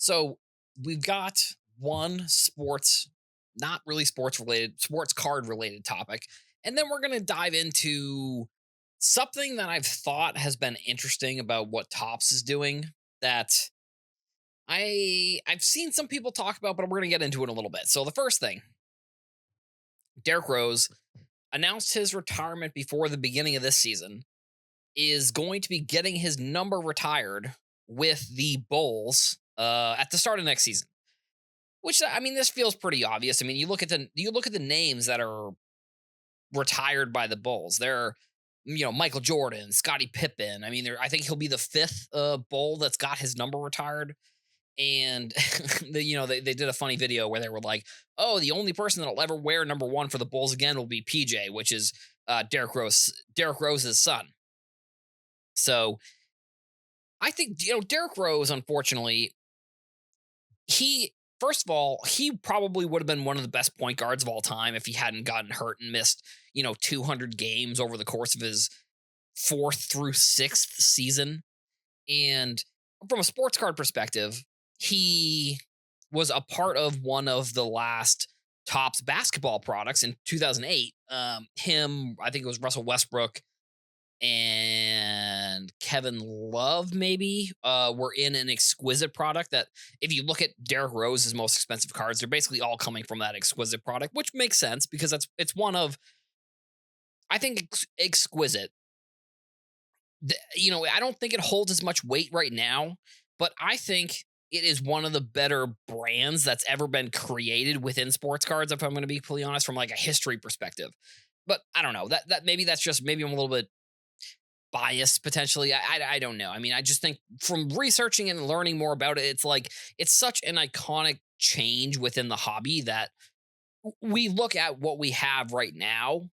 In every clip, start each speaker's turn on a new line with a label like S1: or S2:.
S1: So we've got one sports, not really sports related, sports card related topic. And then we're going to dive into something that I've thought has been interesting about what Tops is doing that I've seen some people talk about, but we're going to get into it a little bit. So the first thing, Derrick Rose announced his retirement before the beginning of this season, is going to be getting his number retired with the Bulls at the start of next season. Which I mean, this feels pretty obvious. I mean, you look at the names that are retired by the Bulls. They're Michael Jordan, Scottie Pippen. I mean, I think he'll be the fifth Bull that's got his number retired. And they did a funny video where they were like, "Oh, the only person that'll ever wear number one for the Bulls again will be PJ, which is Derrick Rose's son." So I think Derrick Rose, unfortunately, he first of all, he probably would have been one of the best point guards of all time if he hadn't gotten hurt and missed 200 games over the course of his fourth through sixth season. And from a sports card perspective, he was a part of one of the last Topps basketball products in 2008. I think it was Russell Westbrook and Kevin Love maybe were in an exquisite product that if you look at Derrick Rose's most expensive cards, they're basically all coming from that exquisite product, which makes sense because it's one of I think exquisite. I don't think it holds as much weight right now, but I think it is one of the better brands that's ever been created within sports cards, if I'm going to be completely honest, from like a history perspective. But I don't know that maybe that's just maybe I'm a little bit biased potentially. I don't know. I mean, I just think from researching and learning more about it, it's like it's such an iconic change within the hobby that we look at what we have right now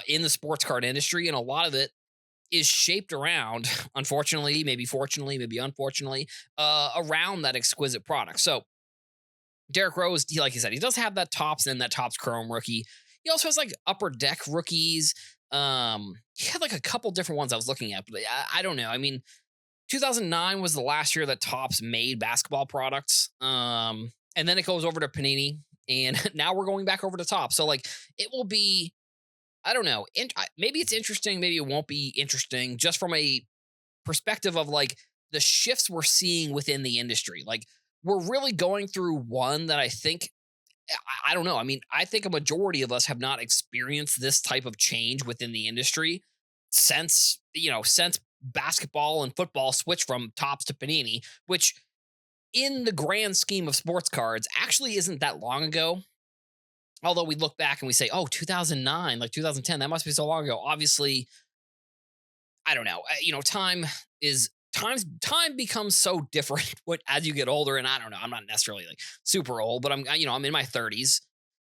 S1: in the sports card industry, and a lot of it is shaped around, unfortunately, maybe fortunately, maybe unfortunately, around that exquisite product. So Derrick Rose, like you said, he does have that tops and that tops chrome rookie. He also has like upper deck rookies. He had like a couple different ones I was looking at, but I don't know. I mean, 2009 was the last year that Tops made basketball products. And then it goes over to Panini, and now we're going back over to Tops. So like, it will be. I don't know. Maybe it's interesting. Maybe it won't be interesting. Just from a perspective of like the shifts we're seeing within the industry. Like we're really going through one that I think I don't know. I mean, I think a majority of us have not experienced this type of change within the industry since basketball and football switched from Tops to Panini, which in the grand scheme of sports cards actually isn't that long ago. Although we look back and we say, "Oh, 2009, like 2010, that must be so long ago." Obviously, I don't know. Time becomes so different as you get older. And I don't know. I'm not necessarily like super old, but I'm in my 30s,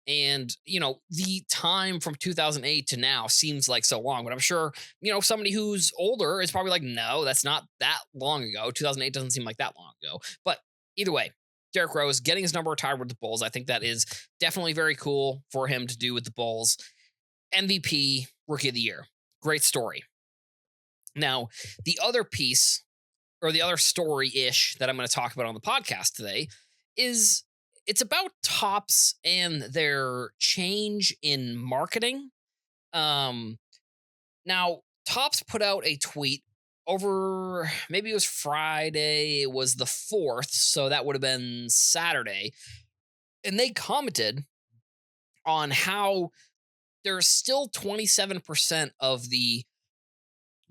S1: and the time from 2008 to now seems like so long. But I'm sure somebody who's older is probably like, "No, that's not that long ago. 2008 doesn't seem like that long ago." But either way, Derrick Rose getting his number retired with the Bulls. I think that is definitely very cool for him to do with the Bulls. MVP, Rookie of the Year. Great story. Now, the other piece or the other story ish that I'm going to talk about on the podcast today is it's about Tops and their change in marketing. Um, Now, Tops put out a tweet over maybe it was Friday, it was the 4th, so that would have been Saturday. And they commented on how there's still 27% of the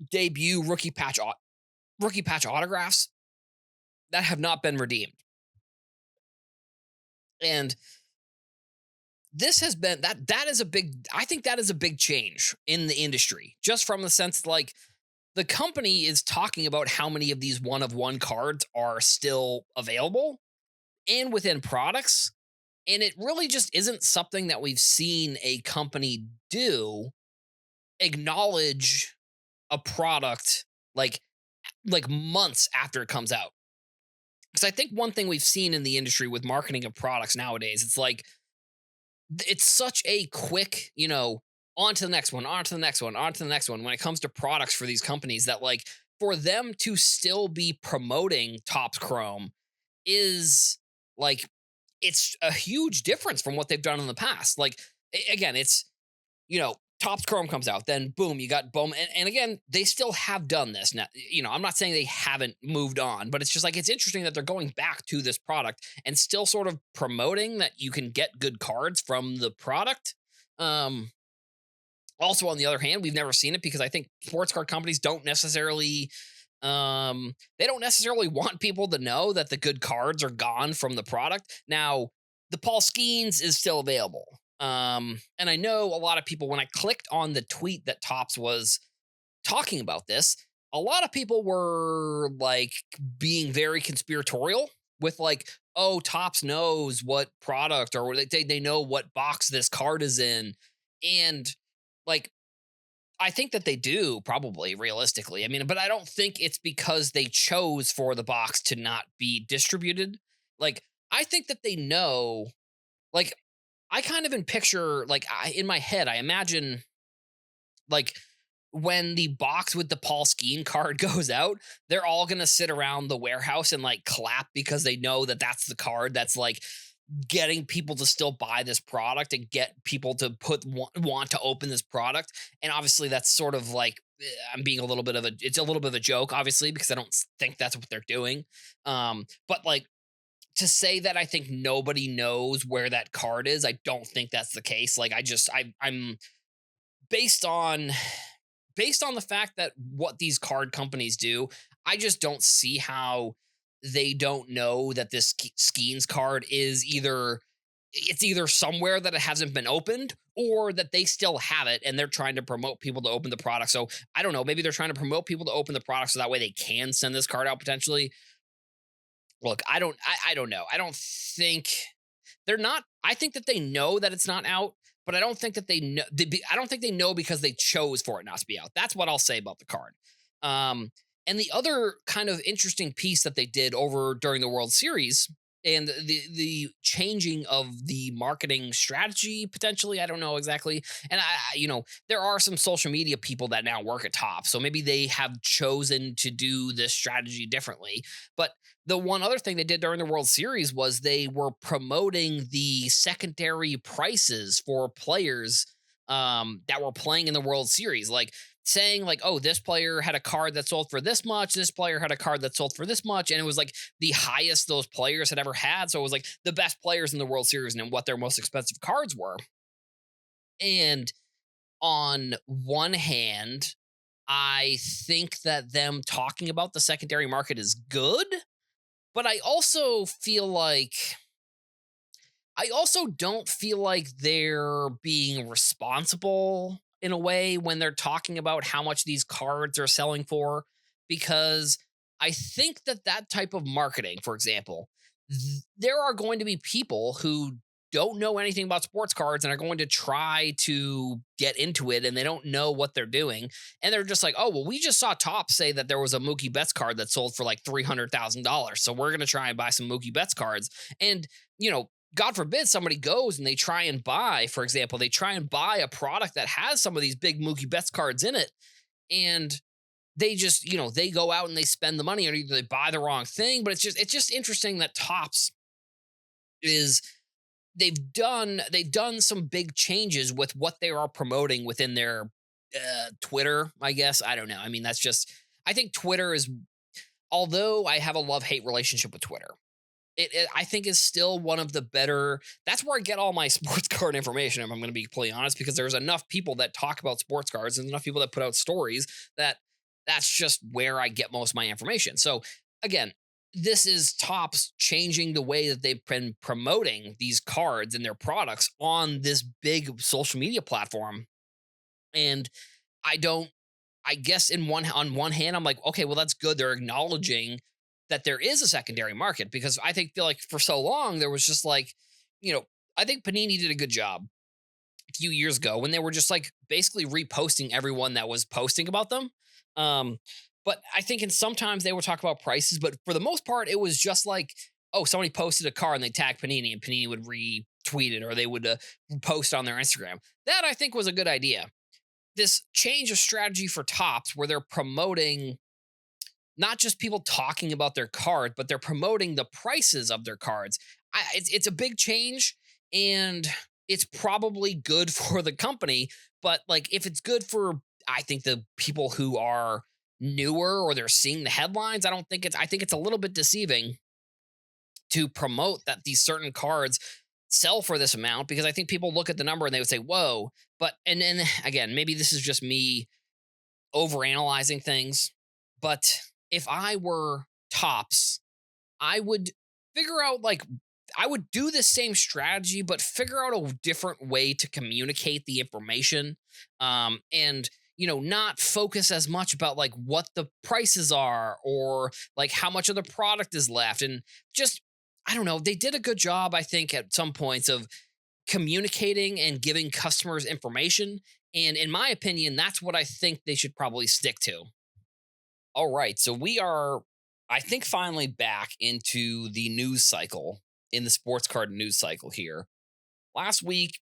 S1: debut rookie patch autographs that have not been redeemed. And this has been that is a big I think that is a big change in the industry, just from the sense like the company is talking about how many of these one of one cards are still available and within products. And it really just isn't something that we've seen a company do, acknowledge a product like months after it comes out. Because I think one thing we've seen in the industry with marketing of products nowadays, it's like it's such a quick, on to the next one, on to the next one, on to the next one when it comes to products for these companies that like for them to still be promoting Topps Chrome is like it's a huge difference from what they've done in the past. Like again, it's Topps Chrome comes out, then boom, you got boom. And again, they still have done this. Now, I'm not saying they haven't moved on, but it's just like it's interesting that they're going back to this product and still sort of promoting that you can get good cards from the product. Um, Also, on the other hand, we've never seen it because I think sports card companies they don't necessarily want people to know that the good cards are gone from the product. Now, the Paul Skeens is still available. And I know a lot of people, when I clicked on the tweet that Tops was talking about this, a lot of people were like being very conspiratorial with like, oh, Tops knows what product or they know what box this card is in. And like I think that they do probably realistically. I mean, but I don't think it's because they chose for the box to not be distributed. Like, I think that they know, like, I kind of in picture, like, in my head, I imagine, like, when the box with the Paul Skeen card goes out, they're all going to sit around the warehouse and like clap because they know that that's the card that's like getting people to still buy this product and get people to want to open this product. And obviously that's sort of like I'm being a little bit of it's a little bit of a joke obviously because I don't think that's what they're doing. But like to say that I think nobody knows where that card is, I don't think that's the case. Like I'm based on the fact that what these card companies do, I just don't see how they don't know that this Skeens card is either somewhere that it hasn't been opened or that they still have it and they're trying to promote people to open the product. So I don't know, maybe they're trying to promote people to open the product so that way they can send this card out potentially. Look, I don't know. I don't think they're not. I think that they know that it's not out, but I don't think that they know. I don't think they know because they chose for it not to be out. That's what I'll say about the card. Um, and the other kind of interesting piece that they did over during the World Series and the changing of the marketing strategy potentially. I don't know exactly. And there are some social media people that now work at Top, so maybe they have chosen to do this strategy differently. But the one other thing they did during the World Series was they were promoting the secondary prices for players that were playing in the World Series, like saying like, "Oh, this player had a card that sold for this much. This player had a card that sold for this much," and it was like the highest those players had ever had. So it was like the best players in the World Series and what their most expensive cards were. And on one hand, I think that them talking about the secondary market is good, but I also don't feel like they're being responsible in a way when they're talking about how much these cards are selling for, because I think that that type of marketing, for example, there are going to be people who don't know anything about sports cards and are going to try to get into it and they don't know what they're doing. And they're just like, oh, well, we just saw Top say that there was a Mookie Betts card that sold for like $300,000. So we're going to try and buy some Mookie Betts cards. And, God forbid somebody goes and they try and buy, for example, they try and buy a product that has some of these big Mookie Betts cards in it. And they just, they go out and they spend the money or either they buy the wrong thing. But it's just interesting that Tops is they've done some big changes with what they are promoting within their Twitter, I guess. I don't know. I mean, I think Twitter is, although I have a love-hate relationship with Twitter, it I think is still one of the better. That's where I get all my sports card information. If I'm going to be completely honest, because there's enough people that talk about sports cards and enough people that put out stories that that's just where I get most of my information. So again, this is Tops changing the way that they've been promoting these cards and their products on this big social media platform. And I don't I guess on one hand, I'm like, okay, well, that's good. They're acknowledging that there is a secondary market because feel like for so long there was just like, you know, I think Panini did a good job a few years ago when they were just like basically reposting everyone that was posting about them. Um, but I think in sometimes they would talk about prices, but for the most part, it was just like, oh, somebody posted a car and they tagged Panini and Panini would retweet it or they would post on their Instagram. That I think was a good idea. This change of strategy for Tops where they're promoting not just people talking about their card, but they're promoting the prices of their cards. it's a big change, and it's probably good for the company. But like, if it's good for, I think the people who are newer or they're seeing the headlines, I don't think it's. I think it's a little bit deceiving to promote that these certain cards sell for this amount, because I think people look at the number and they would say, "Whoa!" But and then again, maybe this is just me overanalyzing things. But if I were Tops, I would figure out like I would do the same strategy, but figure out a different way to communicate the information. And not focus as much about like what the prices are or like how much of the product is left. And just, I don't know, they did a good job, I think, at some points of communicating and giving customers information. And in my opinion, that's what I think they should probably stick to. All right. So we are, I think, finally back into the news cycle, in the sports card news cycle here. Last week,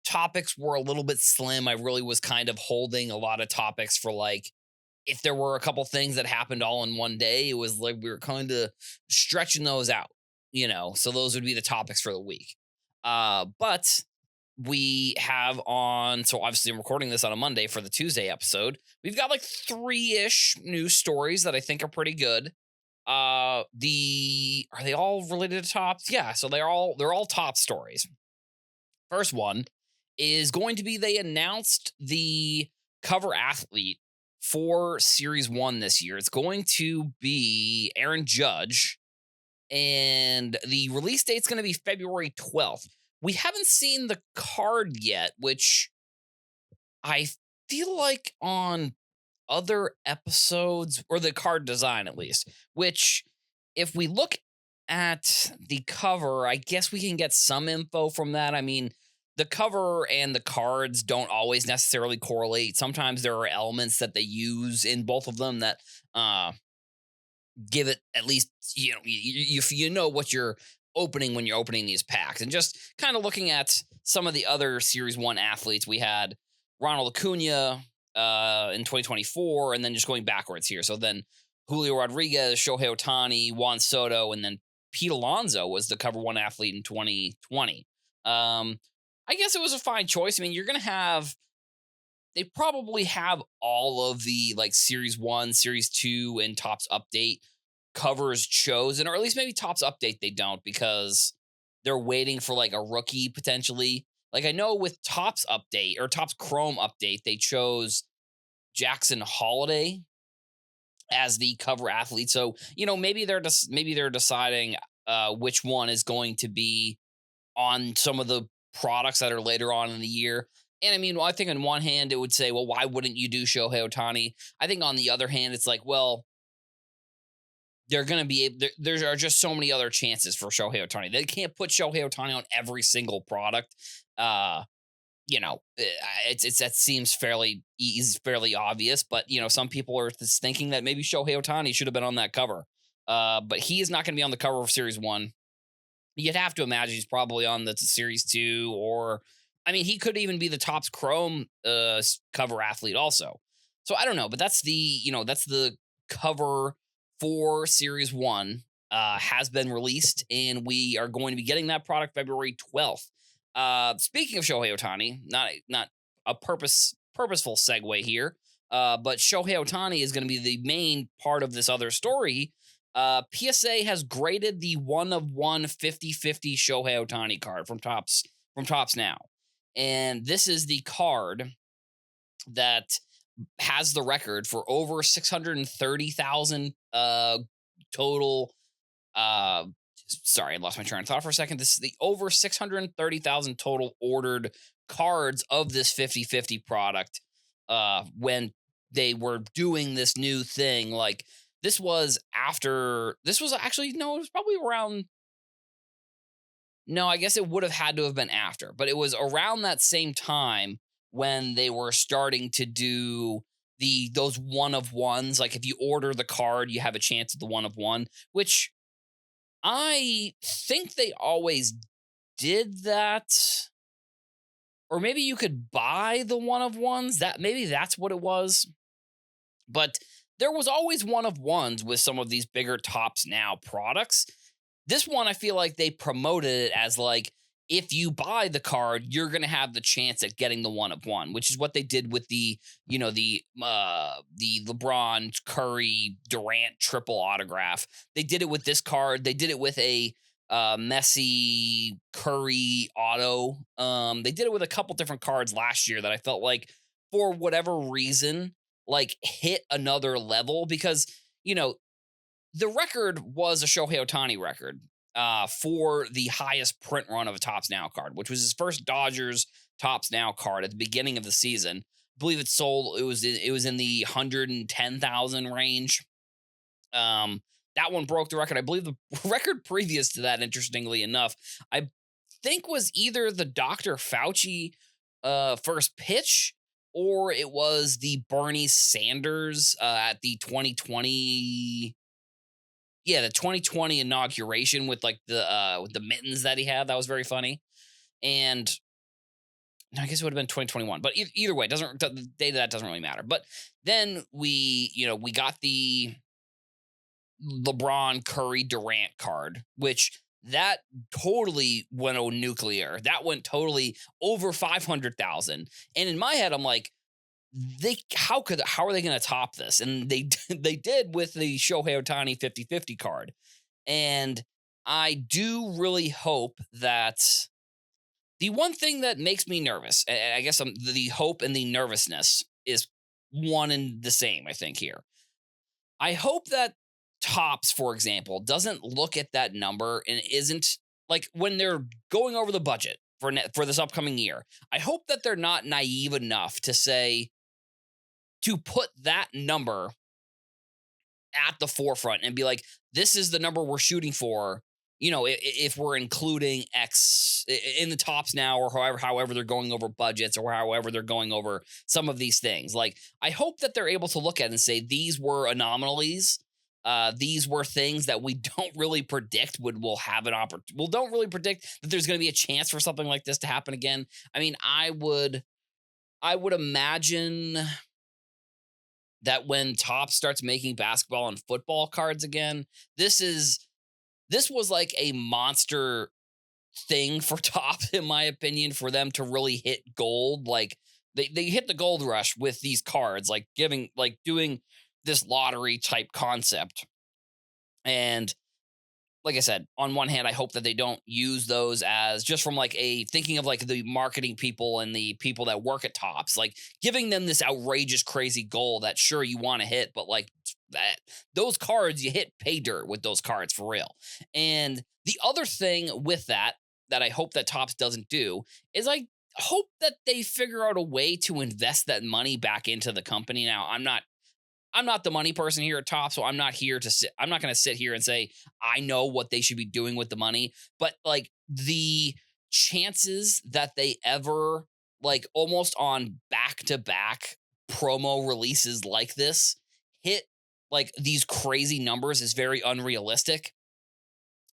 S1: topics were a little bit slim. I really was kind of holding a lot of topics for like, if there were a couple things that happened all in one day, it was like we were kind of stretching those out. So those would be the topics for the week. But we have on, so obviously I'm recording this on a Monday for the Tuesday episode. We've got like three-ish news stories that I think are pretty good. The Are they all related to tops? Yeah, so they're all top stories. First one is going to be, they announced the cover athlete for Series 1 this year. It's going to be Aaron Judge, and the release date's going to be February 12th. We haven't seen the card yet, which I feel like on other episodes, or the card design at least, which if we look at the cover, I guess we can get some info from that. I mean, the cover and the cards don't always necessarily correlate. Sometimes there are elements that they use in both of them that give it, at least, you know what you're opening when you're opening these packs. And just kind of looking at some of the other Series 1 athletes, we had Ronald Acuna in 2024, and then just going backwards here. So then Julio Rodriguez, Shohei Ohtani, Juan Soto, and then Pete Alonso was the cover one athlete in 2020. I guess it was a fine choice. I mean, they probably have all of the like Series 1, Series 2, and Topps Update covers chosen, or at least maybe Topps Update they don't, because they're waiting for like a rookie potentially. Like, I know with Topps Update or Topps Chrome Update, they chose Jackson Holiday as the cover athlete. So, maybe they're deciding which one is going to be on some of the products that are later on in the year. And I mean, well, I think on one hand, it would say, well, why wouldn't you do Shohei Ohtani? I think on the other hand, it's like, well, they're going to be able, there are just so many other chances for Shohei Ohtani. They can't put Shohei Ohtani on every single product. It's that seems fairly easy, fairly obvious, but some people are just thinking that maybe Shohei Ohtani should have been on that cover. But he is not going to be on the cover of Series 1. You'd have to imagine he's probably on the Series 2, or I mean, he could even be the Topps Chrome cover athlete also. So I don't know, but that's the cover for Series 1 has been released, and we are going to be getting that product February 12th. Speaking of Shohei Ohtani, not a purposeful segue here, but Shohei Ohtani is going to be the main part of this other story. PSA has graded the 1/1 50/50 Shohei Ohtani card from Topps now. And this is the card that has the record for over 630,000 total. Sorry, I lost my train of thought for a second. This is the over 630,000 total ordered cards of this 50/50 product when they were doing this new thing. Like, this was actually, no, it was probably around, no, I guess it would have had to have been after, but it was around that same time when they were starting to do those 1/1s. Like, if you order the card, you have a chance at the 1/1, which I think they always did that. Or maybe you could buy the 1/1s. Maybe that's what it was. But there was always 1/1s with some of these bigger Topps Now products. This one, I feel like they promoted it as like, if you buy the card, you're gonna have the chance at getting the one of one, which is what they did with the LeBron, Curry, Durant triple autograph. They did it with this card. They did it with a Messi Curry auto. They did it with a couple different cards last year that I felt like, for whatever reason, like hit another level because you know the record was a Shohei Ohtani record for the highest print run of a Tops Now card, which was his first Dodgers Tops Now card at the beginning of the season. I believe it sold. It was in the 110,000 range. Um, that one broke the record. I believe the record previous to that, interestingly enough, I think was either the Dr. Fauci first pitch or it was the Bernie Sanders at the 2020, yeah, the 2020 inauguration with the mittens that he had. That was very funny. And no, I guess it would have been 2021. But either way, the date of that doesn't really matter. But then we got the LeBron Curry Durant card, which that totally went nuclear. That went totally over 500,000. And in my head, I'm like, how are they going to top this? And they they did with the Shohei Ohtani 50/50 card. And I do really hope that the one thing that makes me nervous, I guess the hope and the nervousness is one and the same, I think here. I hope that Tops, for example, doesn't look at that number and isn't like when they're going over the budget for this upcoming year. I hope that they're not naive enough to say, to put that number at the forefront and be like, this is the number we're shooting for. If we're including X in the Tops Now, or however they're going over budgets, or however they're going over some of these things. Like, I hope that they're able to look at it and say, these were anomalies. These were things that we don't really predict will have an opportunity. Well, don't really predict that there's going to be a chance for something like this to happen again. I mean, I would imagine that when Topps starts making basketball and football cards again, this was like a monster thing for Topps, in my opinion, for them to really hit gold. Like they hit the gold rush with these cards, like doing this lottery type concept. And like I said, on one hand, I hope that they don't use those as just from like thinking of like the marketing people and the people that work at Topps, like giving them this outrageous, crazy goal that sure you want to hit, but like that those cards, you hit pay dirt with those cards for real. And the other thing with that I hope that Topps doesn't do is I hope that they figure out a way to invest that money back into the company. Now, I'm not the money person here at Top, so I'm not going to sit here and say I know what they should be doing with the money. But like the chances that they ever, like almost on back to back promo releases like this, hit like these crazy numbers is very unrealistic.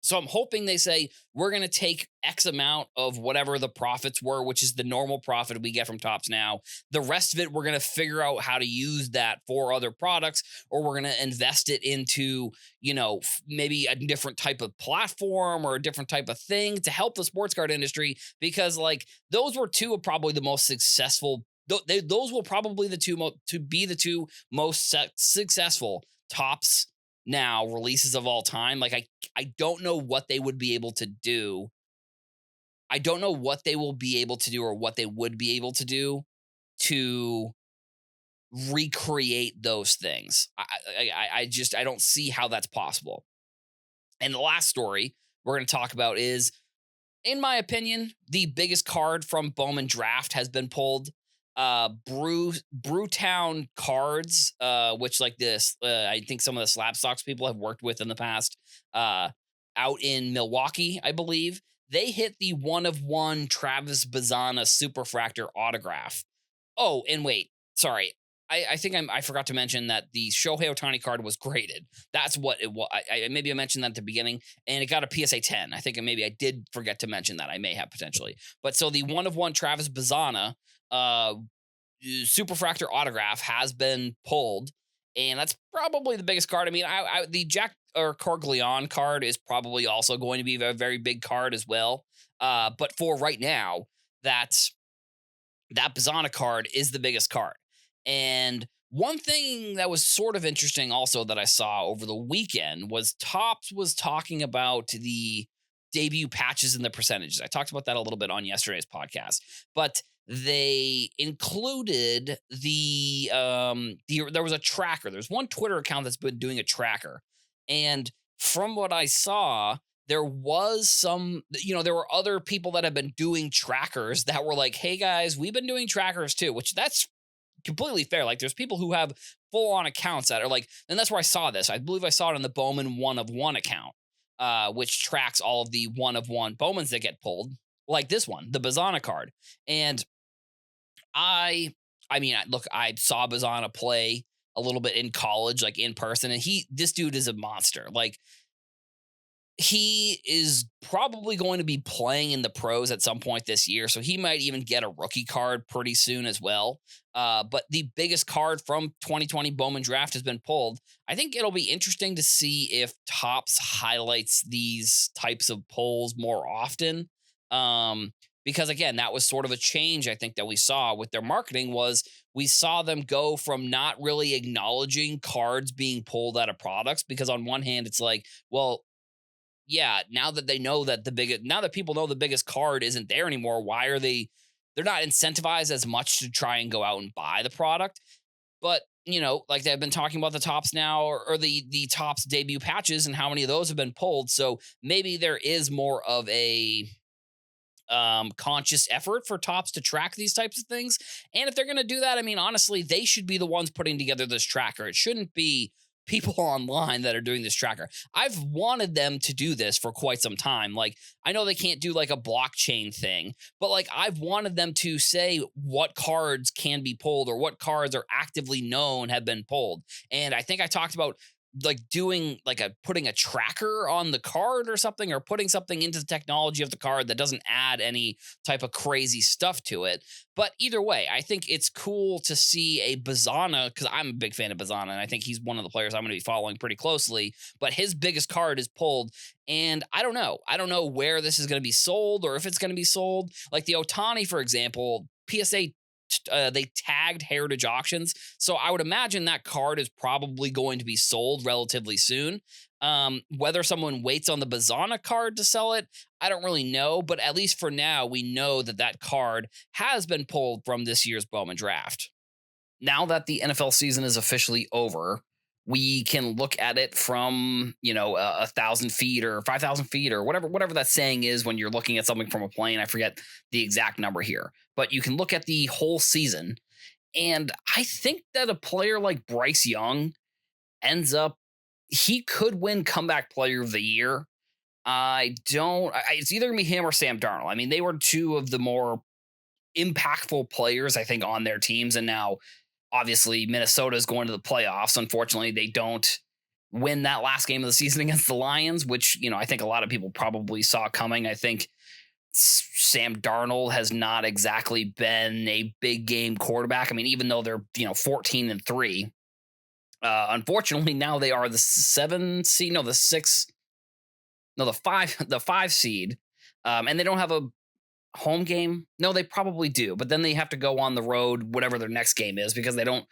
S1: So I'm hoping they say, we're going to take X amount of whatever the profits were, which is the normal profit we get from Tops Now. The rest of it, we're going to figure out how to use that for other products, or we're going to invest it into, maybe a different type of platform or a different type of thing to help the sports card industry. Because like those were two of probably the most successful. Those will probably be the two most successful Tops Now releases of all time. Like I don't know what they would be able to do. I don't know what they will be able to do, or what they would be able to do to recreate those things. I don't see how that's possible. And the last story we're going to talk about is, in my opinion, the biggest card from Bowman Draft has been pulled. Brewtown Cards, which like this, I think some of the Slabstocks people have worked with in the past, out in Milwaukee, I believe. They hit the 1/1 Travis Bazana Superfractor autograph. Oh, and wait, sorry. I think I forgot to mention that the Shohei Ohtani card was graded. That's what it was. Maybe I mentioned that at the beginning, and it got a PSA 10. I think maybe I did forget to mention that. I may have potentially. But so the 1/1 Travis Bazana Superfractor autograph has been pulled, and that's probably the biggest card. I mean, the or Corglion card is probably also going to be a very big card as well. But for right now, that's that Bazana card is the biggest card. And one thing that was sort of interesting also that I saw over the weekend was Topps was talking about the debut patches and the percentages. I talked about that a little bit on yesterday's podcast, but they included there was a tracker. There's one Twitter account that's been doing a tracker. And from what I saw, there was there were other people that have been doing trackers that were like, hey guys, we've been doing trackers too, which that's completely fair. Like there's people who have full on accounts that are like, and that's where I saw this. I believe I saw it on the Bowman 1 of 1 account, which tracks all of the 1 of 1 Bowmans that get pulled, like this one, the Bazana card. And look, I saw Bazana play a little bit in college, like in person, and this dude is a monster. Like, he is probably going to be playing in the pros at some point this year, so he might even get a rookie card pretty soon as well. But the biggest card from 2020 Bowman draft has been pulled. I think it'll be interesting to see if Topps highlights these types of pulls more often. Because again, that was sort of a change I think that we saw with their marketing was we saw them go from not really acknowledging cards being pulled out of products because on one hand it's like, well, yeah, now that they know that now that people know the biggest card isn't there anymore, why are they're not incentivized as much to try and go out and buy the product. But, like they've been talking about the Topps now or the Topps debut patches and how many of those have been pulled. So maybe there is more of a conscious effort for Topps to track these types of things. And if they're going to do that, I mean, honestly, they should be the ones putting together this tracker. It shouldn't be people online that are doing this tracker. I've wanted them to do this for quite some time. Like, I know they can't do like a blockchain thing, but like I've wanted them to say what cards can be pulled or what cards are actively known have been pulled. And I think I talked about like doing like putting a tracker on the card or something, or putting something into the technology of the card that doesn't add any type of crazy stuff to it. But either way, I think it's cool to see a Bazana, because I'm a big fan of Bazana, and I think he's one of the players I'm going to be following pretty closely. But his biggest card is pulled, and I don't know. I don't know where this is going to be sold or if it's going to be sold. Like the Otani, for example, PSA they tagged Heritage Auctions. So I would imagine that card is probably going to be sold relatively soon. Whether someone waits on the Bazana card to sell it, I don't really know. But at least for now, we know that card has been pulled from this year's Bowman draft. Now that the NFL season is officially over, we can look at it from 1,000 feet or 5,000 feet or whatever that saying is when you're looking at something from a plane. I forget the exact number here, but you can look at the whole season. And I think that a player like Bryce Young he could win comeback player of the year. It's either gonna be him or Sam Darnold. I mean, they were two of the more impactful players, I think, on their teams. And now obviously Minnesota is going to the playoffs. Unfortunately, they don't win that last game of the season against the Lions, which, I think a lot of people probably saw coming. I think Sam Darnold has not exactly been a big game quarterback. I mean, even though they're, 14-3, unfortunately now they are the 7 seed, no, the 6, no, the 5 seed. And they don't have a home game. No, they probably do, but then they have to go on the road, whatever their next game is, because they don't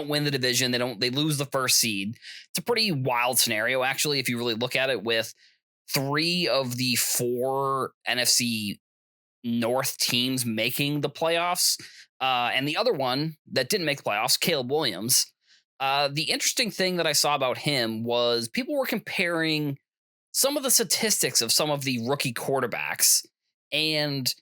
S1: win the division. They lose the first seed. It's a pretty wild scenario, actually, if you really look at it, with 3 of the 4 NFC North teams making the playoffs. And the other one that didn't make the playoffs, Caleb Williams. The interesting thing that I saw about him was people were comparing some of the statistics of some of the rookie quarterbacks, and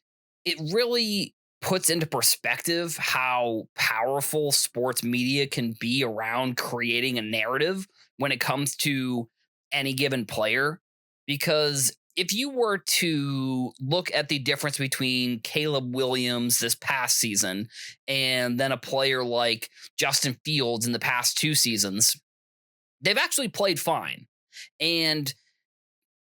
S1: it really puts into perspective how powerful sports media can be around creating a narrative when it comes to any given player. Because if you were to look at the difference between Caleb Williams this past season and then a player like Justin Fields in the past 2 seasons, they've actually played fine. And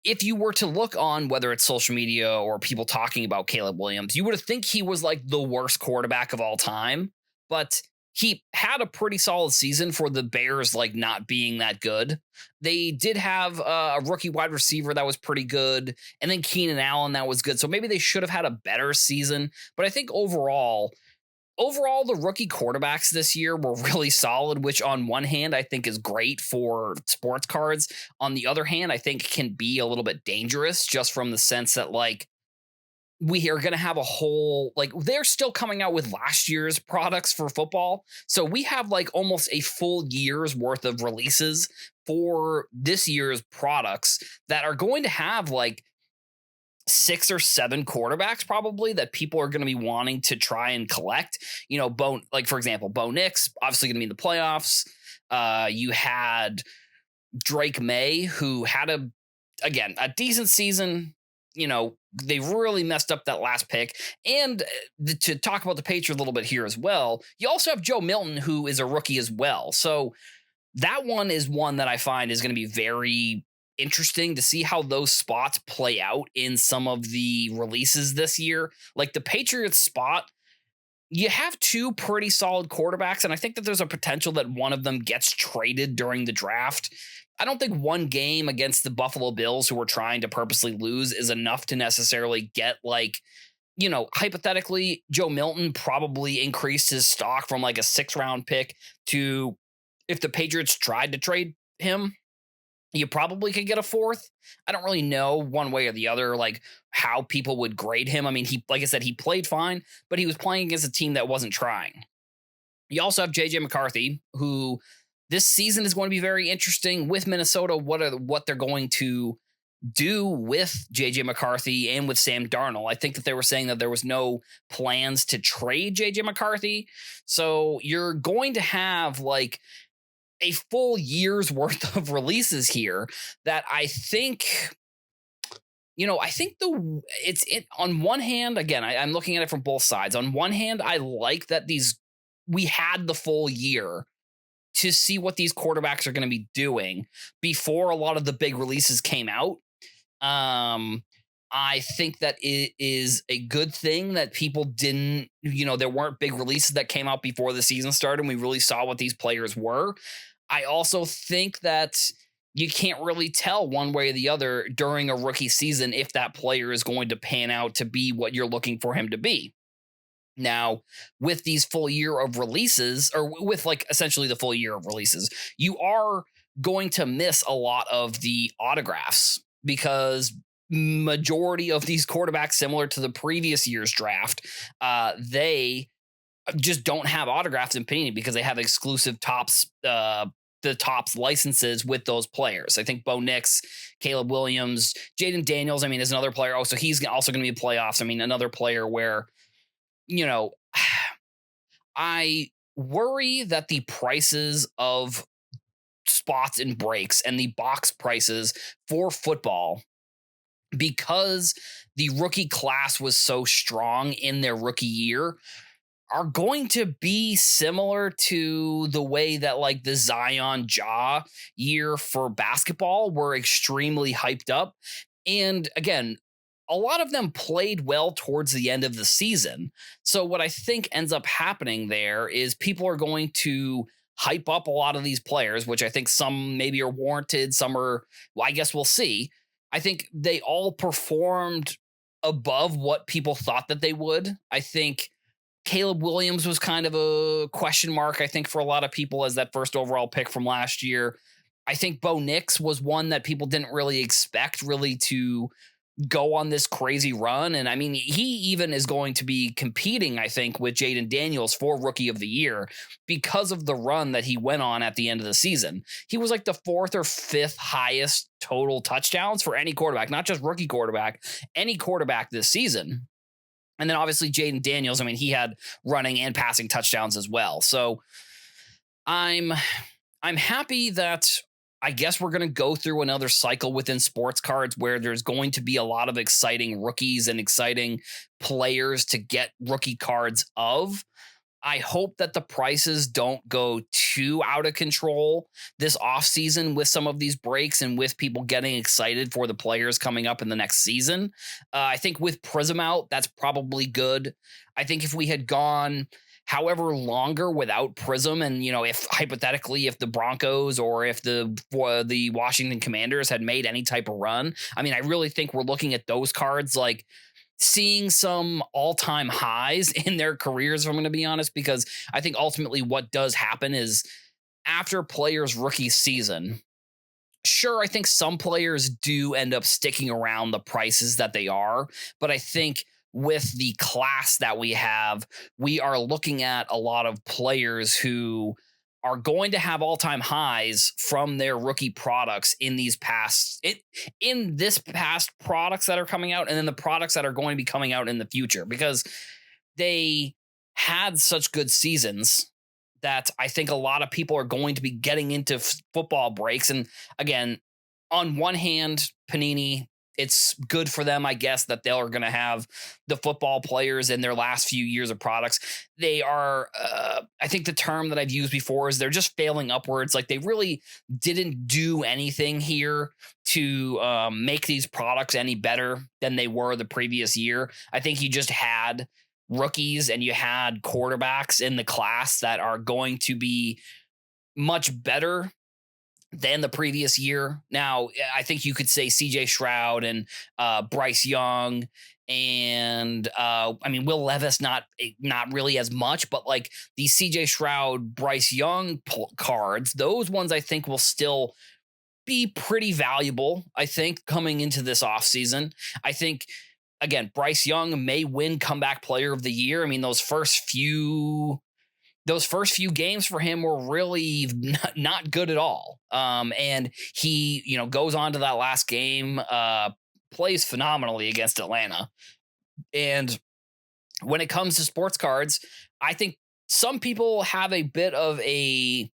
S1: if you were to look on whether it's social media or people talking about Caleb Williams, you would think he was like the worst quarterback of all time, but he had a pretty solid season for the Bears, like not being that good. They did have a rookie wide receiver that was pretty good, and then Keenan Allen that was good. So maybe they should have had a better season. But I think overall, the rookie quarterbacks this year were really solid, which on one hand, I think is great for sports cards. On the other hand, I think can be a little bit dangerous just from the sense that, like, we are going to have a whole, like, they're still coming out with last year's products for football. So we have like almost a full year's worth of releases for this year's products that are going to have like 6 or 7 quarterbacks probably that people are going to be wanting to try and collect. Like for example, Bo Nix, obviously going to be in the playoffs. You had Drake May, who had a decent season. They really messed up that last pick. And to talk about the Patriots a little bit here as well, you also have Joe Milton, who is a rookie as well. So that one is one that I find is going to be very interesting to see how those spots play out in some of the releases this year. Like the Patriots spot, you have 2 pretty solid quarterbacks, and I think that there's a potential that one of them gets traded during the draft. I don't think one game against the Buffalo Bills, who were trying to purposely lose, is enough to necessarily get hypothetically, Joe Milton probably increased his stock from like a 6th-round pick to, if the Patriots tried to trade him, you probably could get a 4th. I don't really know one way or the other, like how people would grade him. I mean, like I said, he played fine, but he was playing against a team that wasn't trying. You also have JJ McCarthy, who this season is going to be very interesting with Minnesota. What they're going to do with JJ McCarthy and with Sam Darnold. I think that they were saying that there was no plans to trade JJ McCarthy. So you're going to have like a full year's worth of releases here that I think, on one hand, again, I'm looking at it from both sides. On one hand, I like that we had the full year to see what these quarterbacks are going to be doing before a lot of the big releases came out. I think that it is a good thing that people didn't, there weren't big releases that came out before the season started, and we really saw what these players were. I also think that you can't really tell one way or the other during a rookie season if that player is going to pan out to be what you're looking for him to be. Now, with these full year of releases, or with like essentially the full year of releases, you are going to miss a lot of the autographs because majority of these quarterbacks, similar to the previous year's draft, they just don't have autographs in Panini because they have exclusive the Topps licenses with those players. I think Bo Nix, Caleb Williams, Jaden Daniels, is another player. Oh, so he's also going to be playoffs. Another player where, I worry that the prices of spots and breaks and the box prices for football, because the rookie class was so strong in their rookie year, are going to be similar to the way that like the Zion Ja year for basketball were extremely hyped up. And again, a lot of them played well towards the end of the season. So what I think ends up happening there is people are going to hype up a lot of these players, which I think some maybe are warranted, some are, well, I guess we'll see. I think they all performed above what people thought that they would. I think Caleb Williams was kind of a question mark, I think, for a lot of people as that first overall pick from last year. I think Bo Nix was one that people didn't really expect really to go on this crazy run. And he even is going to be competing, I think, with Jaden Daniels for Rookie of the Year because of the run that he went on at the end of the season. He was like the 4th or 5th highest total touchdowns for any quarterback, not just rookie quarterback, any quarterback this season. And then obviously Jaden Daniels, he had running and passing touchdowns as well. So I'm happy that I guess we're going to go through another cycle within sports cards where there's going to be a lot of exciting rookies and exciting players to get rookie cards of. I hope that the prices don't go too out of control this offseason with some of these breaks and with people getting excited for the players coming up in the next season. I think with Prism out, that's probably good. I think if we had gone however longer without Prism. And, if hypothetically, if the Broncos or if the Washington Commanders had made any type of run, I mean, I really think we're looking at those cards like seeing some all-time highs in their careers, if I'm going to be honest, because I think ultimately what does happen is after players' rookie season, sure, I think some players do end up sticking around the prices that they are, but I think with the class that we have, we are looking at a lot of players who are going to have all-time highs from their rookie products in this past products that are coming out, and then the products that are going to be coming out in the future, because they had such good seasons that I think a lot of people are going to be getting into football breaks. And again, on one hand, Panini, it's good for them, I guess, that they're going to have the football players in their last few years of products. They are, I think the term that I've used before is they're just failing upwards. Like they really didn't do anything here to make these products any better than they were the previous year. I think you just had rookies and you had quarterbacks in the class that are going to be much better than the previous year. Now, I think you could say CJ Stroud and Bryce Young and I mean Will Levis not really as much, but like the CJ Stroud, Bryce Young cards, those ones I think will still be pretty valuable, I think, coming into this offseason. I think again, Bryce Young may win comeback player of the year. I mean, those first few games for him were really not good at all. And he, goes on to that last game, plays phenomenally against Atlanta. And when it comes to sports cards, I think some people have a bit of a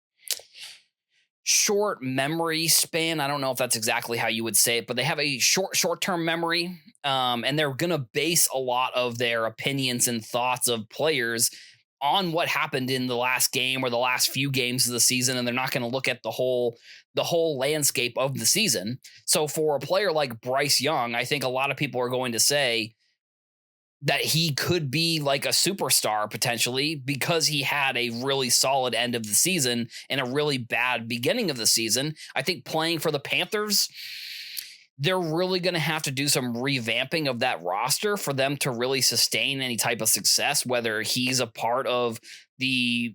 S1: short memory span. I don't know if that's exactly how you would say it, but they have a short-term memory. And they're going to base a lot of their opinions and thoughts of players on what happened in the last game or the last few games of the season. And they're not going to look at the whole landscape of the season. So for a player like Bryce Young, I think a lot of people are going to say that he could be like a superstar potentially because he had a really solid end of the season and a really bad beginning of the season. I think playing for the Panthers, they're really going to have to do some revamping of that roster for them to really sustain any type of success, whether he's a part of the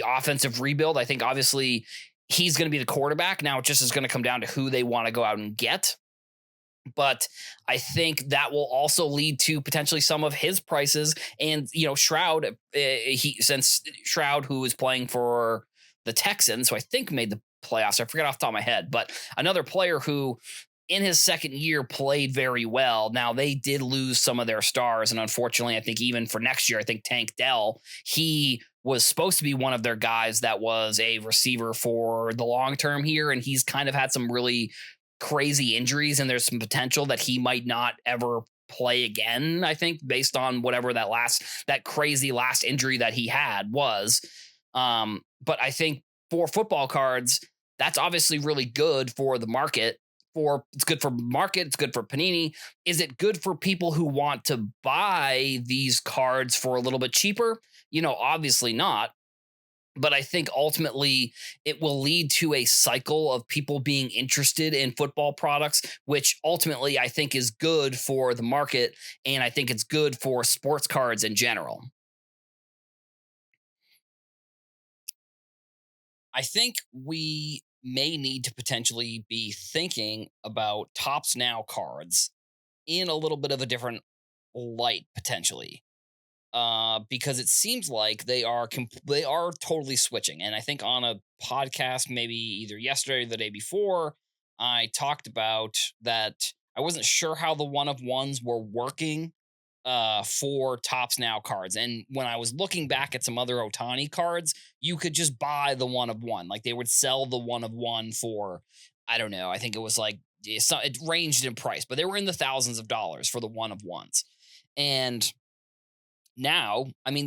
S1: offensive rebuild. I think obviously he's going to be the quarterback. Now it just is going to come down to who they want to go out and get. But I think that will also lead to potentially some of his prices. And, Stroud, since Stroud, who is playing for the Texans, who I think made the playoffs, I forget off the top of my head, but another player who in his second year played very well. Now they did lose some of their stars. And unfortunately, I think even for next year, I think Tank Dell, he was supposed to be one of their guys that was a receiver for the long term here. And he's kind of had some really crazy injuries, and there's some potential that he might not ever play again, I think, based on whatever that crazy last injury that he had was. But I think for football cards, that's obviously really good for the market. It's good for market, it's good for Panini. Is it good for people who want to buy these cards for a little bit cheaper? Obviously not. But I think ultimately it will lead to a cycle of people being interested in football products, which ultimately I think is good for the market. And I think it's good for sports cards in general. I think we may need to potentially be thinking about Tops Now cards in a little bit of a different light, potentially. Because it seems like they are totally switching. And I think on a podcast, maybe either yesterday or the day before, I talked about that I wasn't sure how the one of ones were working for Tops Now cards. And when I was looking back at some other Otani cards, you could just buy the one of one. Like they would sell the one of one for, I don't know, I think it was like it ranged in price, but they were in the thousands of dollars for the one of ones. And now, I mean,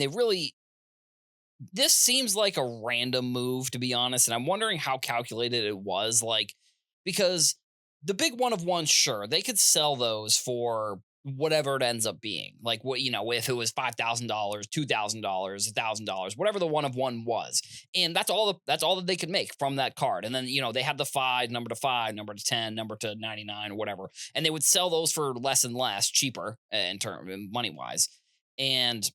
S1: this seems like a random move, to be honest. And I'm wondering how calculated it was, because the big one of ones, sure, they could sell those for whatever it ends up being. Like what, if it was $5,000, $2,000, $1,000, whatever the one of one was. And that's all that they could make from that card. And then, they had the five, number to 10, number to 99 or whatever. And they would sell those for less and less, cheaper in term money wise. And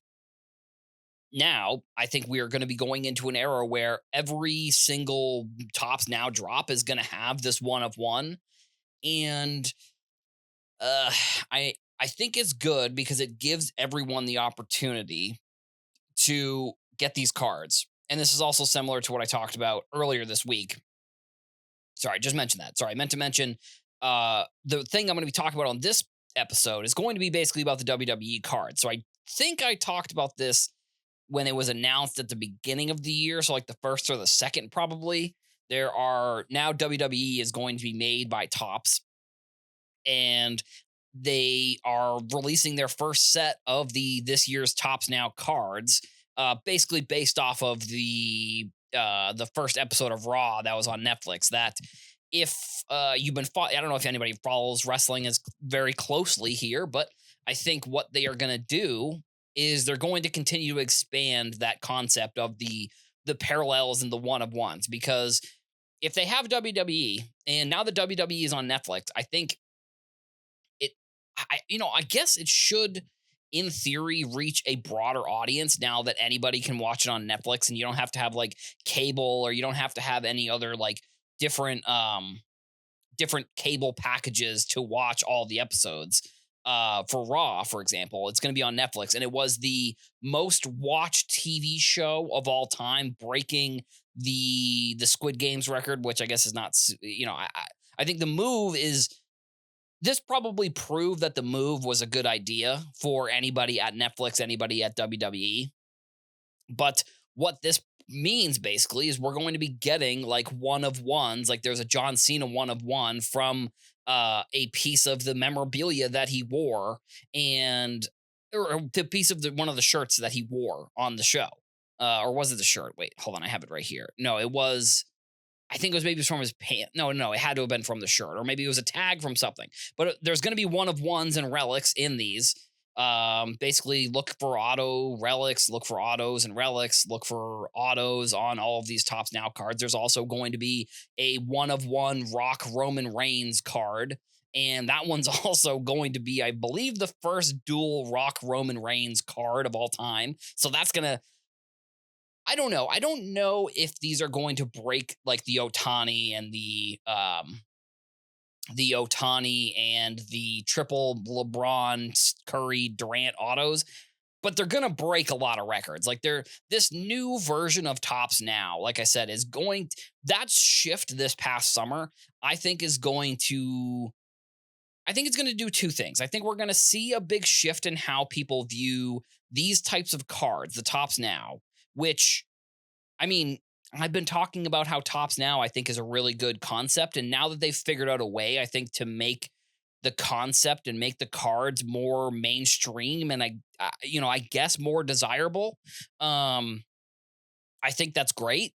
S1: now I think we are going to be going into an era where every single tops now drop is going to have this one of one. And uh, I think it's good because it gives everyone the opportunity to get these cards. And this is also similar to what I talked about earlier this week. Sorry, I just mentioned that. Sorry, I meant to mention the thing I'm going to be talking about on this episode is going to be basically about the WWE card. So I think I talked about this when it was announced at the beginning of the year. So like the first or the second, probably. There are now WWE is going to be made by Tops, and they are releasing their first set of this year's Tops Now cards, basically based off of the first episode of Raw that was on Netflix. That if you've been, I don't know if anybody follows wrestling as very closely here, but I think what they are going to do is they're going to continue to expand that concept of the parallels and the one of ones, because if they have WWE and now the WWE is on Netflix, I think it I guess it should in theory reach a broader audience now that anybody can watch it on Netflix, and you don't have to have like cable, or you don't have to have any other like different different cable packages to watch all the episodes. For Raw, for example, it's going to be on Netflix, and it was the most watched TV show of all time, breaking the Squid Games record, which I guess is not. I think the move is this probably proved that the move was a good idea for anybody at Netflix, anybody at WWE. But what this means basically is we're going to be getting like one of ones. Like there's a John Cena one of one from a piece of the memorabilia that he wore, and or the piece of one of the shirts that he wore on the show. Or was it the shirt? Wait, hold on, I have it right here. No, it was. I think it was maybe from his pants. No, it had to have been from the shirt, or maybe it was a tag from something. But there's going to be one of ones and relics in these. Basically, look for auto relics, look for autos and relics, look for autos on all of these Tops Now cards. There's also going to be a one of one Rock Roman Reigns card. And that one's also going to be, I believe, the first dual Rock Roman Reigns card of all time. So that's going to, I don't know. I don't know if these are going to break like the Otani and the triple LeBron, Curry, Durant autos, but they're going to break a lot of records. Like this new version of Tops Now, like I said, is going that shift this past summer, I think is going to I think it's going to do two things. I think we're going to see a big shift in how people view these types of cards, the Tops Now, which, I mean, I've been talking about how Tops Now, I think, is a really good concept. And now that they've figured out a way, I think, to make the concept and make the cards more mainstream and I guess more desirable. I think that's great.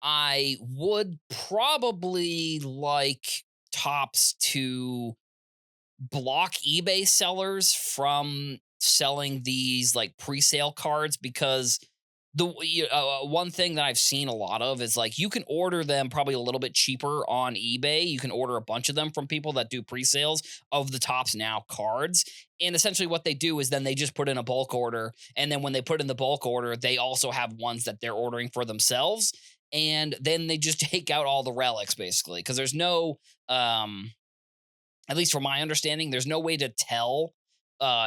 S1: I would probably like Tops to block eBay sellers from selling these like pre-sale cards, because one thing that I've seen a lot of is like you can order them probably a little bit cheaper on eBay. You can order a bunch of them from people that do pre-sales of the Tops Now cards. And essentially what they do is then they just put in a bulk order. And then when they put in the bulk order, they also have ones that they're ordering for themselves. And then they just take out all the relics basically. Because there's no at least from my understanding, there's no way to tell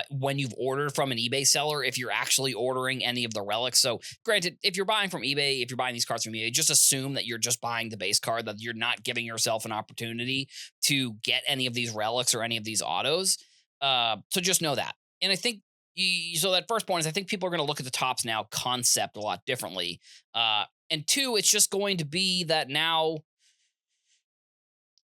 S1: when you've ordered from an eBay seller if you're actually ordering any of the relics. So, granted, if you're buying from eBay, if you're buying these cards from eBay, just assume that you're just buying the base card, that you're not giving yourself an opportunity to get any of these relics or any of these autos. So just know that. And I think so. That first point is I think people are going to look at the Tops Now concept a lot differently. And two, it's just going to be that now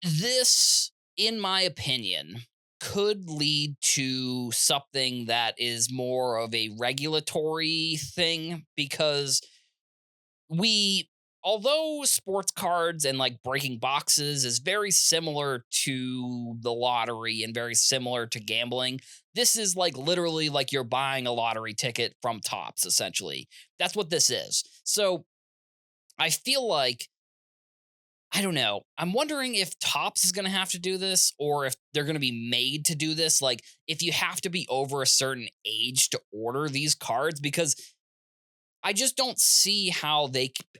S1: this, in my opinion, could lead to something that is more of a regulatory thing, because although sports cards and like breaking boxes is very similar to the lottery and very similar to gambling, This is like literally like you're buying a lottery ticket from Tops, essentially. That's what this is. So I feel like, I don't know. I'm wondering if Tops is going to have to do this or if they're going to be made to do this. Like, if you have to be over a certain age to order these cards, because I just don't see how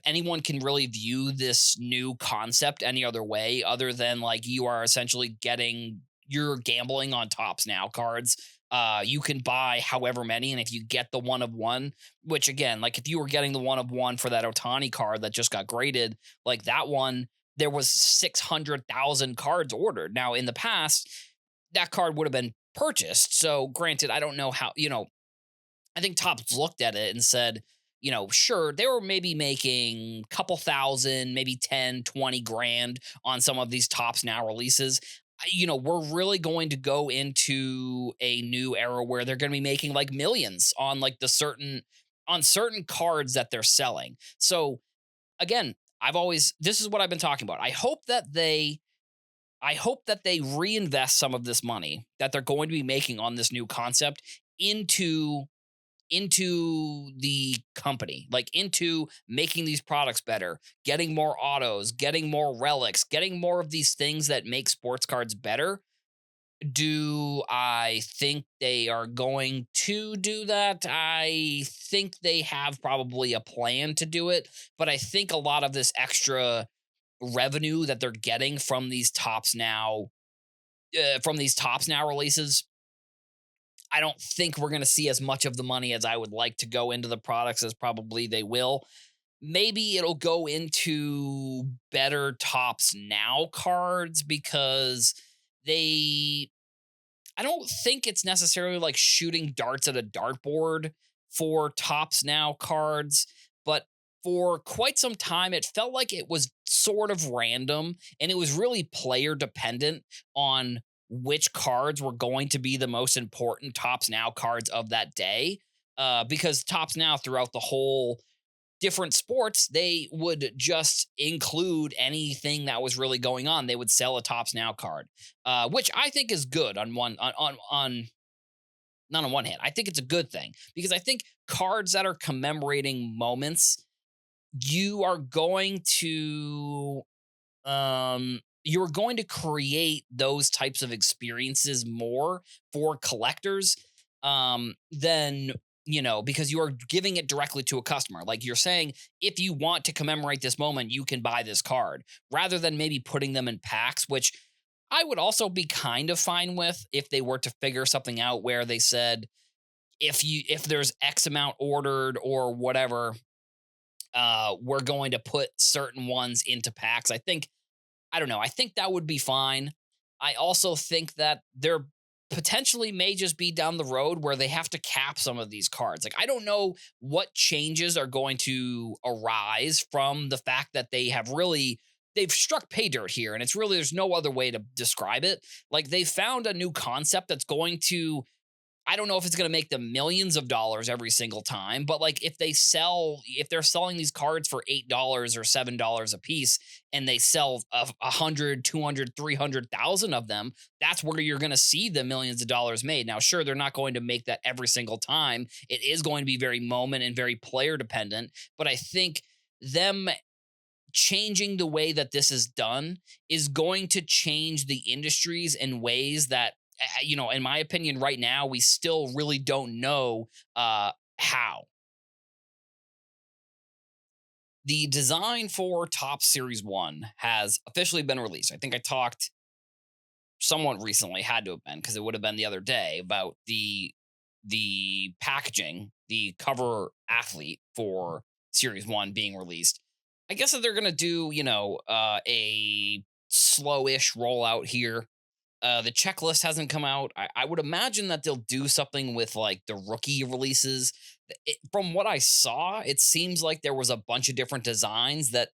S1: anyone can really view this new concept any other way other than like you are essentially you're gambling on Tops Now cards. You can buy however many, and if you get the one of one, which again, like if you were getting the one of one for that Otani card that just got graded, like that one, there was 600,000 cards ordered. Now in the past, that card would have been purchased. So granted, I don't know how, I think Topps looked at it and said, sure, they were maybe making a couple thousand, maybe 10, 20 grand on some of these Topps Now releases. We're really going to go into a new era where they're going to be making like millions on like on certain cards that they're selling. So again, this is what I've been talking about. I hope that they reinvest some of this money that they're going to be making on this new concept into the company, like into making these products better, getting more autos, getting more relics, getting more of these things that make sports cards better. Do I think they are going to do that? I think they have probably a plan to do it, but I think a lot of this extra revenue that they're getting from these Tops Now releases, I don't think we're going to see as much of the money as I would like to go into the products as probably they will. Maybe it'll go into better Tops Now cards because they I don't think it's necessarily like shooting darts at a dartboard for Tops Now cards, but for quite some time, it felt like it was sort of random and it was really player dependent on which cards were going to be the most important Tops Now cards of that day. Because Tops Now throughout the whole different sports, they would just include anything that was really going on. They would sell a Tops Now card, which I think is good on not on one hand. I think it's a good thing because I think cards that are commemorating moments, you are going to you're going to create those types of experiences more for collectors than because you are giving it directly to a customer. Like you're saying, if you want to commemorate this moment, you can buy this card rather than maybe putting them in packs, which I would also be kind of fine with if they were to figure something out where they said if there's X amount ordered or whatever, we're going to put certain ones into packs. I don't know. I think that would be fine. I also think that there potentially may just be down the road where they have to cap some of these cards. Like, I don't know what changes are going to arise from the fact that they've struck pay dirt here. And there's no other way to describe it. Like, they found a new concept that's going to, I don't know if it's going to make them millions of dollars every single time, but like if they're selling these cards for $8 or $7 a piece and they sell 100, 200, 300,000 of them, that's where you're going to see the millions of dollars made. Now, sure, they're not going to make that every single time. It is going to be very moment and very player dependent, but I think them changing the way that this is done is going to change the industries in ways that in my opinion right now we still really don't know how. The design for Top Series 1 has officially been released. I think I talked somewhat recently, had to have been because it would have been the other day, about the packaging, the cover athlete for Series 1 being released. I guess that they're going to do, a slowish rollout here. The checklist hasn't come out. I would imagine that they'll do something with like the rookie releases. From what I saw, it seems like there was a bunch of different designs that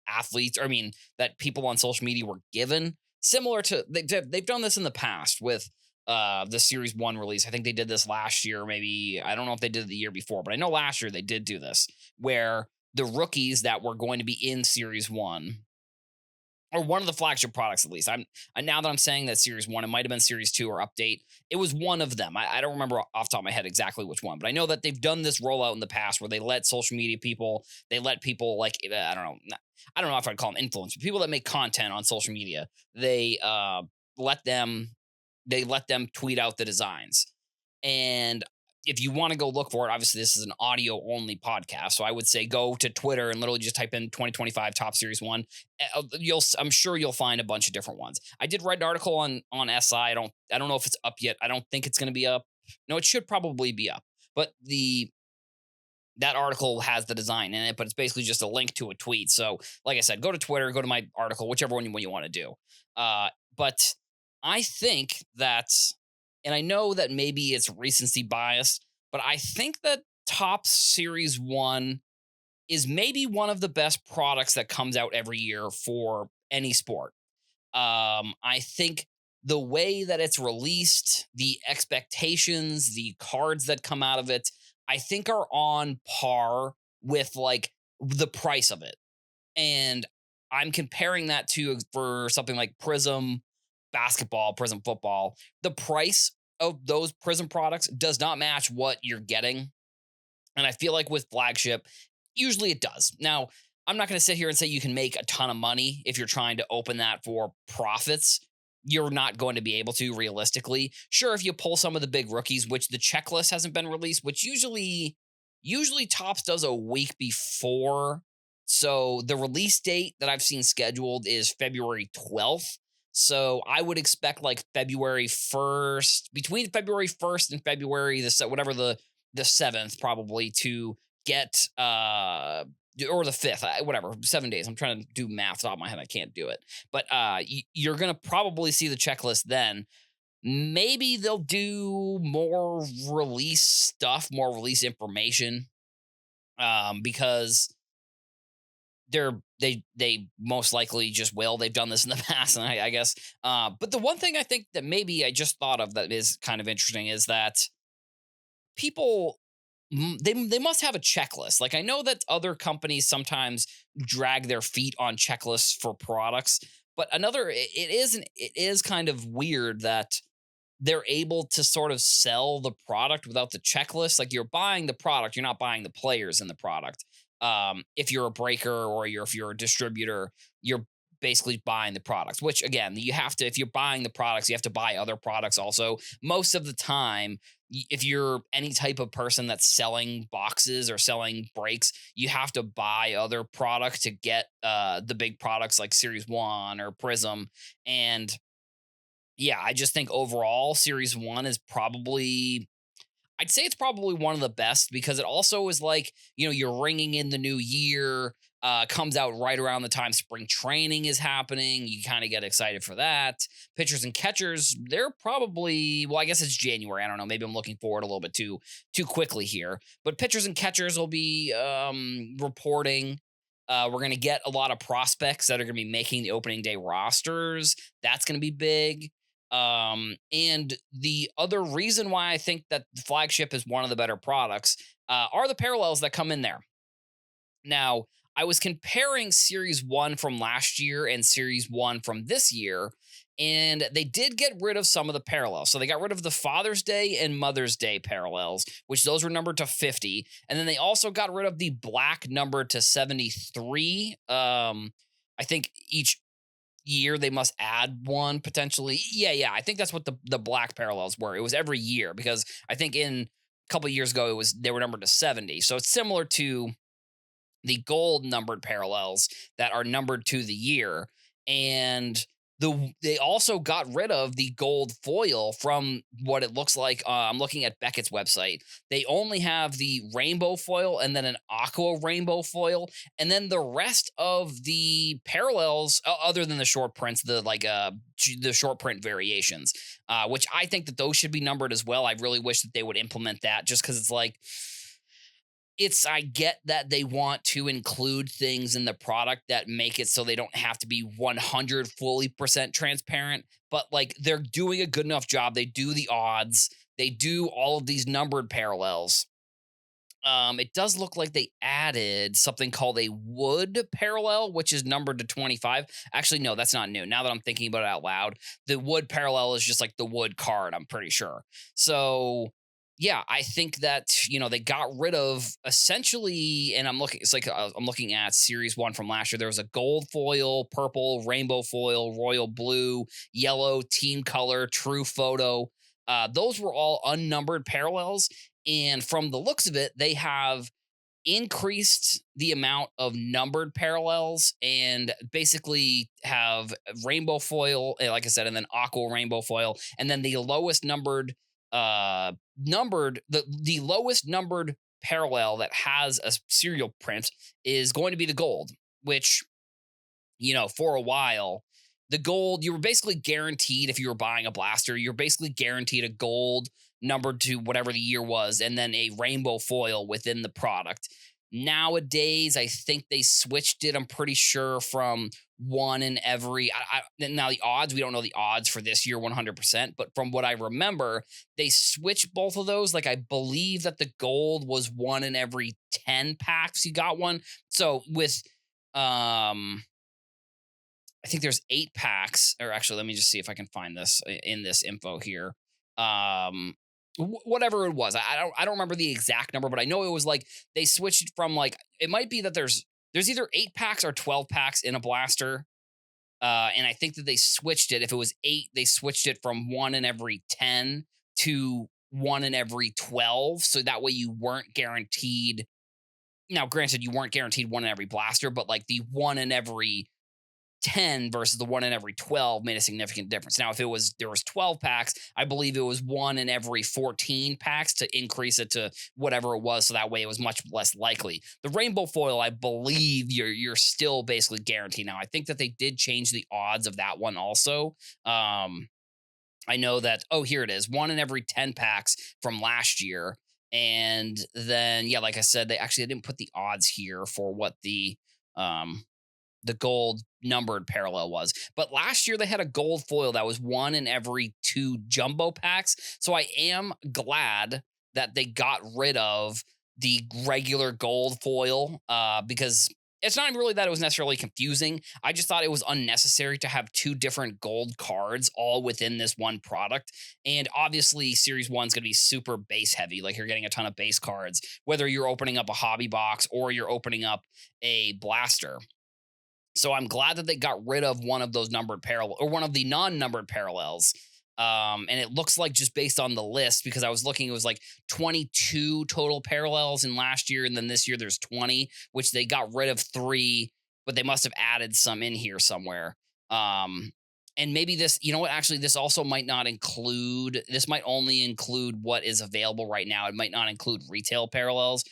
S1: athletes, or I mean, that people on social media were given. Similar to they've done this in the past with the Series 1 release. I think they did this last year, maybe. I don't know if they did it the year before, but I know last year they did do this where the rookies that were going to be in Series 1 or one of the flagship products at least. Now that I'm saying that Series 1, it might have been Series 2 or update. It was one of them. I don't remember off the top of my head exactly which one, but I know that they've done this rollout in the past where they let social media people, they let people like I don't know if I'd call them influencers, people that make content on social media. They let them let them tweet out the designs. And if you want to go look for it, obviously this is an audio only podcast. So I would say go to Twitter and literally just type in 2025 Top Series 1. I'm sure you'll find a bunch of different ones. I did write an article on SI. I don't know if it's up yet. I don't think it's going to be up. No, it should probably be up. But the that article has the design in it, but it's basically just a link to a tweet. So, like I said, go to Twitter, go to my article, whichever one you want to do. But I think that, and I know that maybe it's recency bias, but I think that Top Series 1 is maybe one of the best products that comes out every year for any sport. I think the way that it's released, the expectations, the cards that come out of it, I think are on par with like the price of it. And I'm comparing that to for something like Prism basketball, Prism football. The price of those Prism products does not match what you're getting, and I feel like with flagship, usually it does. Now, I'm not going to sit here and say you can make a ton of money if you're trying to open that for profits. You're not going to be able to realistically. Sure, if you pull some of the big rookies, which the checklist hasn't been released, which usually Tops does a week before. So the release date that I've seen scheduled is February 12th. So I would expect like February 1st, between February 1st and February whatever the 7th probably to get or the 5th, whatever, 7 days. I'm trying to do math off the top of my head. I can't do it. But you're going to probably see the checklist then. Maybe they'll do more release stuff, more release information, because they most likely just will. They've done this in the past, and I guess. But the one thing I think that maybe I just thought of that is kind of interesting is that people they must have a checklist. Like I know that other companies sometimes drag their feet on checklists for products, but it is kind of weird that they're able to sort of sell the product without the checklist. Like you're buying the product, you're not buying the players in the product. If you're a breaker or if you're a distributor, you're basically buying the products, which again, you have to, if you're buying the products, you have to buy other products also. Most of the time, if you're any type of person that's selling boxes or selling breaks, you have to buy other product to get the big products like Series 1 or Prism. And yeah, I just think overall Series 1 is probably, I'd say it's probably one of the best because it also is like, you're ringing in the new year, comes out right around the time spring training is happening. You kind of get excited for that. Pitchers and catchers, they're probably, well, I guess it's January. I don't know. Maybe I'm looking forward a little bit too quickly here. But pitchers and catchers will be reporting. We're going to get a lot of prospects that are going to be making the opening day rosters. That's going to be big. And the other reason why I think that the flagship is one of the better products are the parallels that come in there. Now, I was comparing Series 1 from last year and Series 1 from this year, and they did get rid of some of the parallels. So they got rid of the Father's Day and Mother's Day parallels, which those were numbered to 50. And then they also got rid of the black number to 73. I think each year they must add one potentially. Yeah. I think that's what the black parallels were. It was every year because I think in a couple of years ago they were numbered to 70. So it's similar to the gold numbered parallels that are numbered to the year. And they also got rid of the gold foil from what it looks like. I'm looking at Beckett's website. They only have the rainbow foil and then an aqua rainbow foil. And then the rest of the parallels, other than the short prints, the short print variations, which I think that those should be numbered as well. I really wish that they would implement that just because it's like, I get that they want to include things in the product that make it so they don't have to be 100 fully percent transparent, but like they're doing a good enough job. They do the odds, they do all of these numbered parallels. It does look like they added something called a wood parallel, which is numbered to 25. Actually, no, that's not new. Now that I'm thinking about it out loud, the wood parallel is just like the wood card, I'm pretty sure. So, yeah, I think that, they got rid of essentially, and I'm looking at series one from last year. There was a gold foil, purple, rainbow foil, royal blue, yellow, team color, true photo. Those were all unnumbered parallels, and from the looks of it, they have increased the amount of numbered parallels and basically have rainbow foil, like I said, and then aqua rainbow foil. And then the lowest the lowest numbered parallel that has a serial print is going to be the gold, which, for a while, the gold, you were basically guaranteed if you were buying a blaster, you're basically guaranteed a gold numbered to whatever the year was, and then a rainbow foil within the product. Nowadays, I think they switched it, I'm pretty sure, from one in every. Now, the odds, we don't know the odds for this year 100%, but from what I remember, they switched both of those. Like, I believe that the gold was one in every 10 packs you got one. So with, um, I think there's 8 packs, or actually, let me just see if I can find this in this info here. Um, Whatever it was, I don't remember the exact number, but I know it was like they switched from, like, it might be that there's either 8 packs or 12 packs in a blaster. And I think that they switched it. If it was 8, they switched it from one in every 10 to one in every 12. So that way you weren't guaranteed. Now, granted, you weren't guaranteed one in every blaster, but like the one in every 10 versus the one in every 12 made a significant difference. Now, if there was 12 packs, I believe it was one in every 14 packs to increase it to whatever it was. So that way it was much less likely. The rainbow foil, I believe you're still basically guaranteed. Now, I think that they did change the odds of that one also. I know that, oh, here it is, one in every 10 packs from last year. And then, yeah, like I said, they didn't put the odds here for what um the gold numbered parallel was. But last year they had a gold foil that was one in every 2 jumbo packs. So I am glad that they got rid of the regular gold foil, because it's not really that it was necessarily confusing. I just thought it was unnecessary to have 2 different gold cards all within this one product. And obviously, Series 1 is going to be super base heavy. Like, you're getting a ton of base cards, whether you're opening up a hobby box or you're opening up a blaster. So I'm glad that they got rid of one of those numbered parallel, or one of the non-numbered parallels. And it looks like, just based on the list, because I was looking, it was like 22 total parallels in last year, and then this year there's 20, which they got rid of 3, but they must have added some in here somewhere. And maybe this, you know what? Actually, this also might not include. This might only include what is available right now. It might not include retail parallels.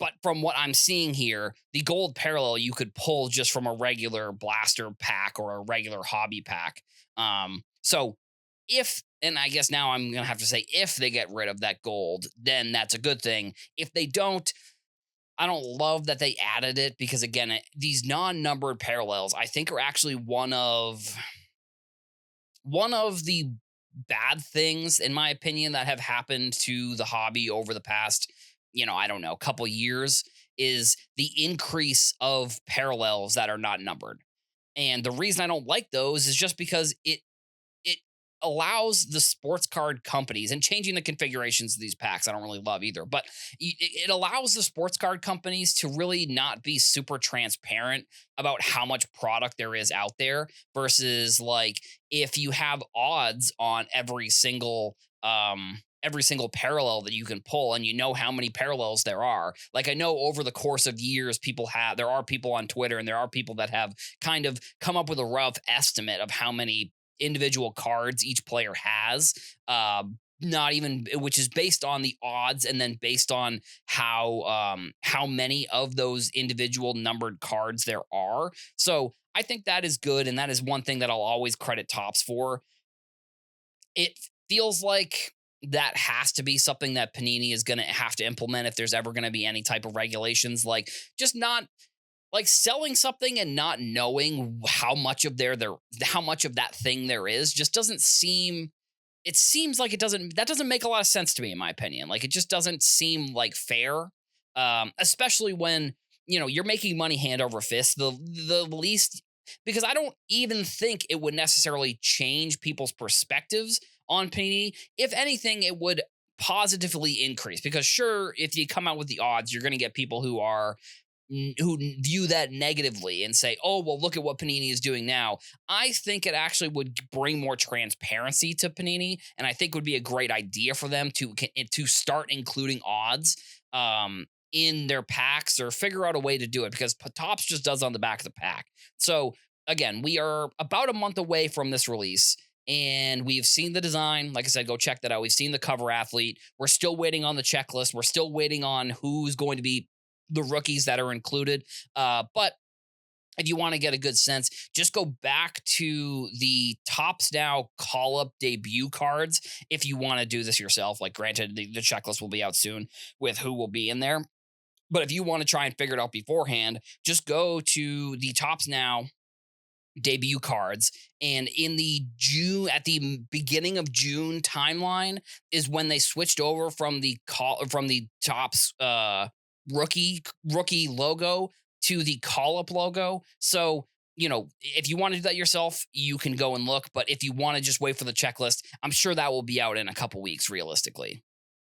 S1: But from what I'm seeing here, the gold parallel you could pull just from a regular blaster pack or a regular hobby pack. So if, and I guess now I'm gonna have to say, if they get rid of that gold, then that's a good thing. If they don't, I don't love that they added it, because again, these non-numbered parallels, I think, are actually one of the bad things, in my opinion, that have happened to the hobby over the past, I don't know, couple years, is the increase of parallels that are not numbered. And the reason I don't like those is just because it allows the sports card companies, and changing the configurations of these packs I don't really love either, but it allows the sports card companies to really not be super transparent about how much product there is out there, versus, like, if you have odds on every single parallel that you can pull, and you know how many parallels there are. Like, I know over the course of years, there are people on Twitter, and there are people that have kind of come up with a rough estimate of how many individual cards each player has. Not even, which is based on the odds, and then based on how many of those individual numbered cards there are. So I think that is good, and that is one thing that I'll always credit Tops for. It feels like that has to be something that Panini is going to have to implement if there's ever going to be any type of regulations, like, just not, like, selling something and not knowing how much of how much of that thing there is, just doesn't seem. It seems like that doesn't make a lot of sense to me, in my opinion. Like, it just doesn't seem like fair. especially when you're making money hand over fist. The least, because I don't even think it would necessarily change people's perspectives on Panini. If anything, it would positively increase, because sure, if you come out with the odds, you're going to get people who view that negatively and say, "Oh, well, look at what Panini is doing now." I think it actually would bring more transparency to Panini, and I think would be a great idea for them to start including odds in their packs, or figure out a way to do it, because Topps just does on the back of the pack. So again, we are about a month away from this release. And we've seen the design. Like I said, go check that out. We've seen the cover athlete. We're still waiting on the checklist. We're still waiting on who's going to be the rookies that are included. But if you want to get a good sense, just go back to the Tops Now call up debut cards if you want to do this yourself. Like, granted, the checklist will be out soon with who will be in there. But if you want to try and figure it out beforehand, just go to the Tops Now debut cards, and in the June, at the beginning of June timeline, is when they switched over from the Tops rookie logo to the call up logo. So if you want to do that yourself, you can go and look, but if you want to just wait for the checklist, I'm sure that will be out in a couple weeks realistically.